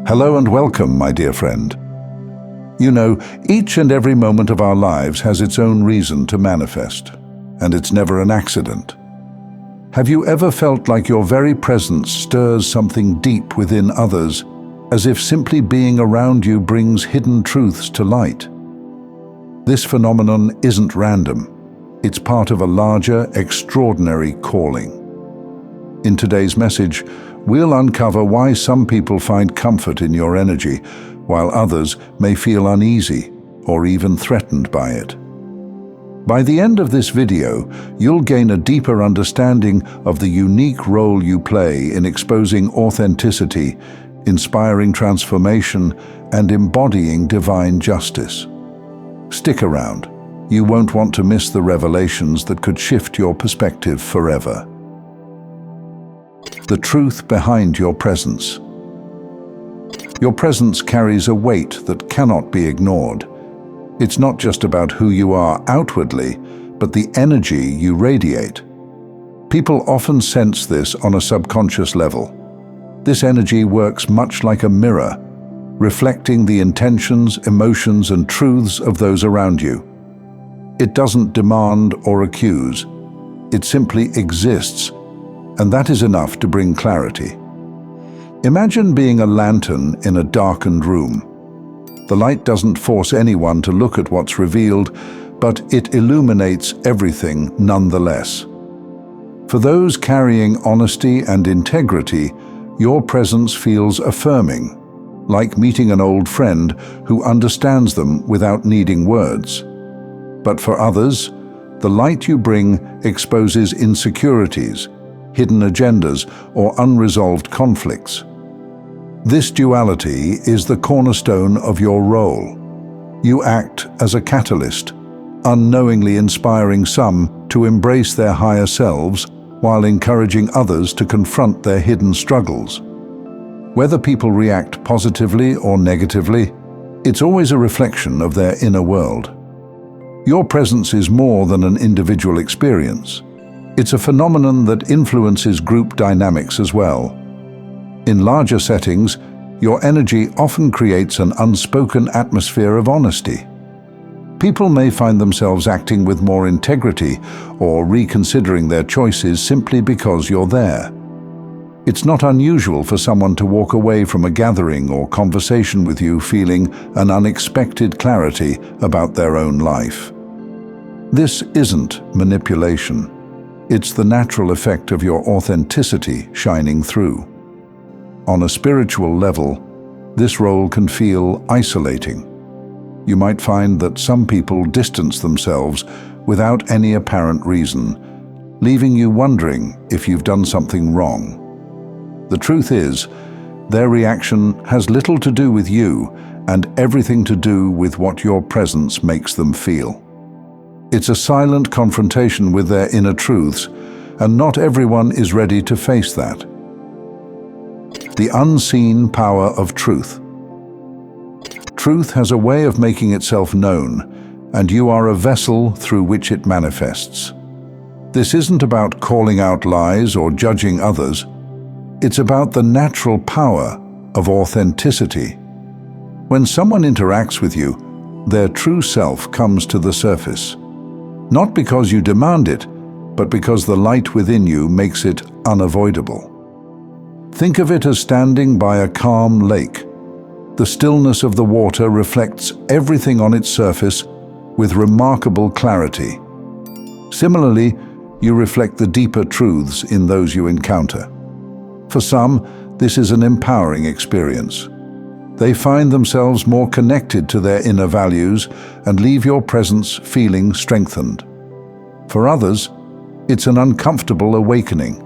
Hello and welcome, my dear friend. You know, each and every moment of our lives has its own reason to manifest, and it's never an accident. Have you ever felt like your very presence stirs something deep within others, as if simply being around you brings hidden truths to light? This phenomenon isn't random. It's part of a larger, extraordinary calling. In today's message, we'll uncover why some people find comfort in your energy, while others may feel uneasy or even threatened by it. By the end of this video, you'll gain a deeper understanding of the unique role you play in exposing authenticity, inspiring transformation, and embodying divine justice. Stick around. You won't want to miss the revelations that could shift your perspective forever. The truth behind your presence. Your presence carries a weight that cannot be ignored. It's not just about who you are outwardly, but the energy you radiate. People often sense this on a subconscious level. This energy works much like a mirror, reflecting the intentions, emotions, and truths of those around you. It doesn't demand or accuse. It simply exists, and that is enough to bring clarity. Imagine being a lantern in a darkened room. The light doesn't force anyone to look at what's revealed, but it illuminates everything nonetheless. For those carrying honesty and integrity, your presence feels affirming, like meeting an old friend who understands them without needing words. But for others, the light you bring exposes insecurities, hidden agendas, or unresolved conflicts. This duality is the cornerstone of your role. You act as a catalyst, unknowingly inspiring some to embrace their higher selves while encouraging others to confront their hidden struggles. Whether people react positively or negatively, it's always a reflection of their inner world. Your presence is more than an individual experience. It's a phenomenon that influences group dynamics as well. In larger settings, your energy often creates an unspoken atmosphere of honesty. People may find themselves acting with more integrity or reconsidering their choices simply because you're there. It's not unusual for someone to walk away from a gathering or conversation with you feeling an unexpected clarity about their own life. This isn't manipulation. It's the natural effect of your authenticity shining through. On a spiritual level, this role can feel isolating. You might find that some people distance themselves without any apparent reason, leaving you wondering if you've done something wrong. The truth is, their reaction has little to do with you and everything to do with what your presence makes them feel. It's a silent confrontation with their inner truths, and not everyone is ready to face that. The unseen power of truth. Truth has a way of making itself known, and you are a vessel through which it manifests. This isn't about calling out lies or judging others. It's about the natural power of authenticity. When someone interacts with you, their true self comes to the surface. Not because you demand it, but because the light within you makes it unavoidable. Think of it as standing by a calm lake. The stillness of the water reflects everything on its surface with remarkable clarity. Similarly, you reflect the deeper truths in those you encounter. For some, this is an empowering experience. They find themselves more connected to their inner values and leave your presence feeling strengthened. For others, it's an uncomfortable awakening,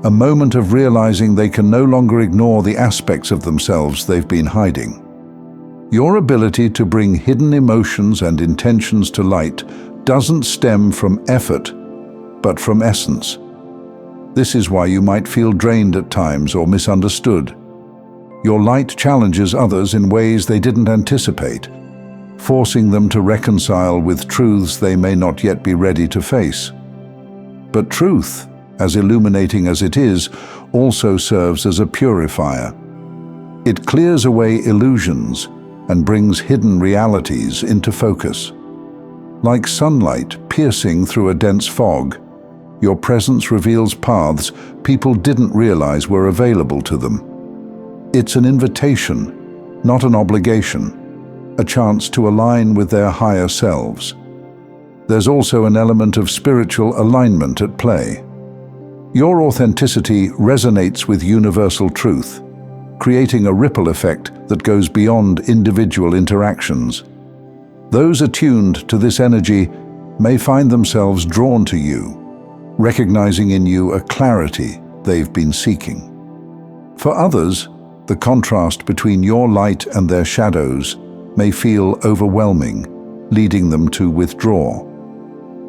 a moment of realizing they can no longer ignore the aspects of themselves they've been hiding. Your ability to bring hidden emotions and intentions to light doesn't stem from effort, but from essence. This is why you might feel drained at times or misunderstood. Your light challenges others in ways they didn't anticipate, forcing them to reconcile with truths they may not yet be ready to face. But truth, as illuminating as it is, also serves as a purifier. It clears away illusions and brings hidden realities into focus. Like sunlight piercing through a dense fog, your presence reveals paths people didn't realize were available to them. It's an invitation, not an obligation, a chance to align with their higher selves. There's also an element of spiritual alignment at play. Your authenticity resonates with universal truth, creating a ripple effect that goes beyond individual interactions. Those attuned to this energy may find themselves drawn to you, recognizing in you a clarity they've been seeking. For others, the contrast between your light and their shadows may feel overwhelming, leading them to withdraw.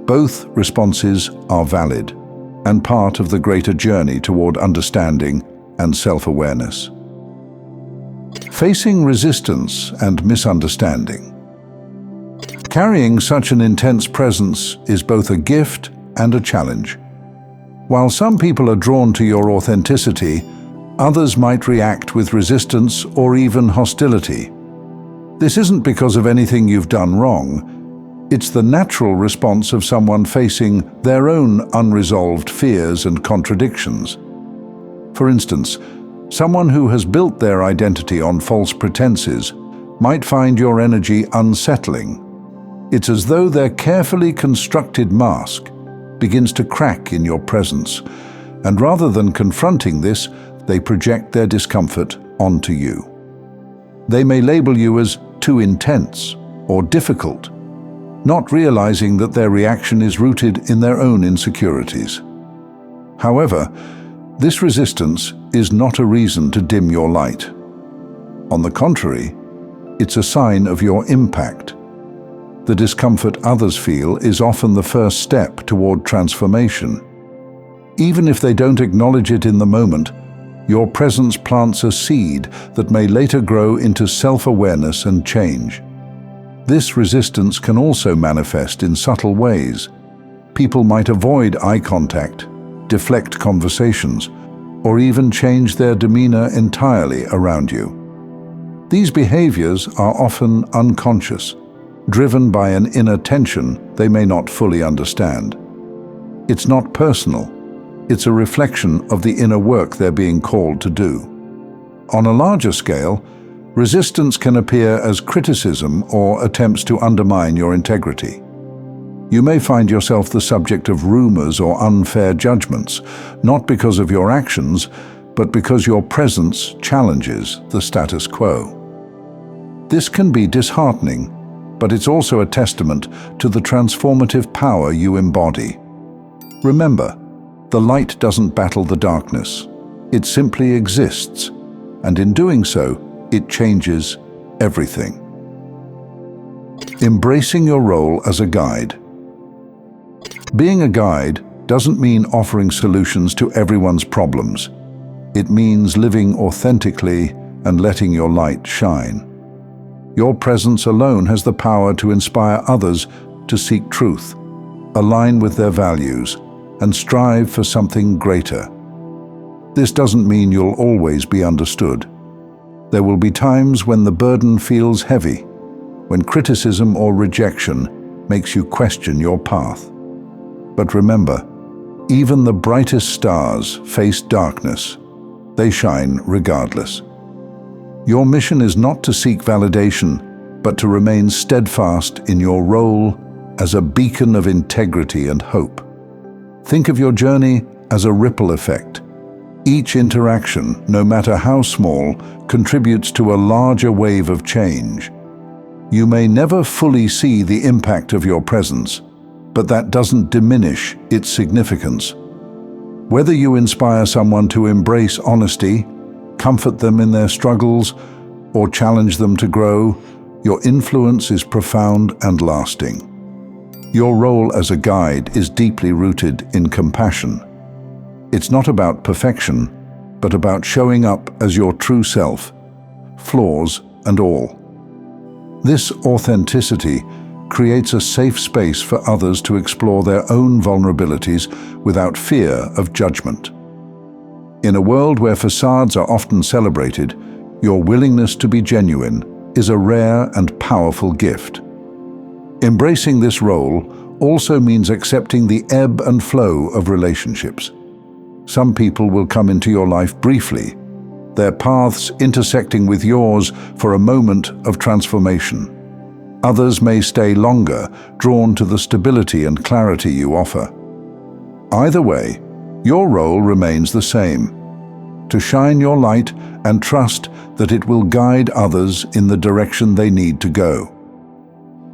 Both responses are valid and part of the greater journey toward understanding and self-awareness. Facing resistance and misunderstanding. Carrying such an intense presence is both a gift and a challenge. While some people are drawn to your authenticity, others might react with resistance or even hostility. This isn't because of anything you've done wrong. It's the natural response of someone facing their own unresolved fears and contradictions. For instance, someone who has built their identity on false pretenses might find your energy unsettling. It's as though their carefully constructed mask begins to crack in your presence, and rather than confronting this, they project their discomfort onto you. They may label you as too intense or difficult, not realizing that their reaction is rooted in their own insecurities. However, this resistance is not a reason to dim your light. On the contrary, it's a sign of your impact. The discomfort others feel is often the first step toward transformation. Even if they don't acknowledge it in the moment, your presence plants a seed that may later grow into self-awareness and change. This resistance can also manifest in subtle ways. People might avoid eye contact, deflect conversations, or even change their demeanor entirely around you. These behaviors are often unconscious, driven by an inner tension they may not fully understand. It's not personal. It's a reflection of the inner work they're being called to do. On a larger scale, resistance can appear as criticism or attempts to undermine your integrity. You may find yourself the subject of rumors or unfair judgments, not because of your actions, but because your presence challenges the status quo. This can be disheartening, but it's also a testament to the transformative power you embody. Remember, the light doesn't battle the darkness. It simply exists, and in doing so, it changes everything. Embracing your role as a guide. Being a guide doesn't mean offering solutions to everyone's problems. It means living authentically and letting your light shine. Your presence alone has the power to inspire others to seek truth, align with their values, and strive for something greater. This doesn't mean you'll always be understood. There will be times when the burden feels heavy, when criticism or rejection makes you question your path. But remember, even the brightest stars face darkness. They shine regardless. Your mission is not to seek validation, but to remain steadfast in your role as a beacon of integrity and hope. Think of your journey as a ripple effect. Each interaction, no matter how small, contributes to a larger wave of change. You may never fully see the impact of your presence, but that doesn't diminish its significance. Whether you inspire someone to embrace honesty, comfort them in their struggles, or challenge them to grow, your influence is profound and lasting. Your role as a guide is deeply rooted in compassion. It's not about perfection, but about showing up as your true self, flaws and all. This authenticity creates a safe space for others to explore their own vulnerabilities without fear of judgment. In a world where facades are often celebrated, Your willingness to be genuine is a rare and powerful gift. Embracing this role also means accepting the ebb and flow of relationships. Some people will come into your life briefly, their paths intersecting with yours for a moment of transformation. Others may stay longer, drawn to the stability and clarity you offer. Either way, your role remains the same: to shine your light and trust that it will guide others in the direction they need to go.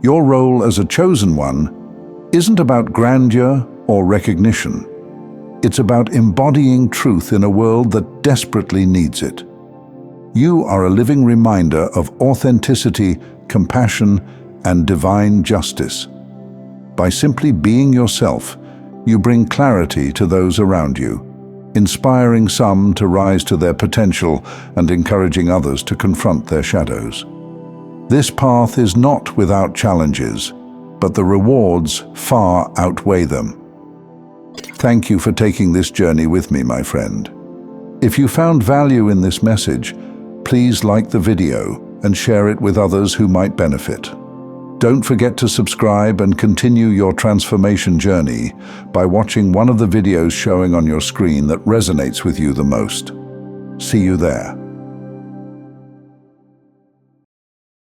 Your role as a chosen one isn't about grandeur or recognition. It's about embodying truth in a world that desperately needs it. You are a living reminder of authenticity, compassion, and divine justice. By simply being yourself, you bring clarity to those around you, inspiring some to rise to their potential and encouraging others to confront their shadows. This path is not without challenges, but the rewards far outweigh them. Thank you for taking this journey with me, my friend. If you found value in this message, please like the video and share it with others who might benefit. Don't forget to subscribe and continue your transformation journey by watching one of the videos showing on your screen that resonates with you the most. See you there.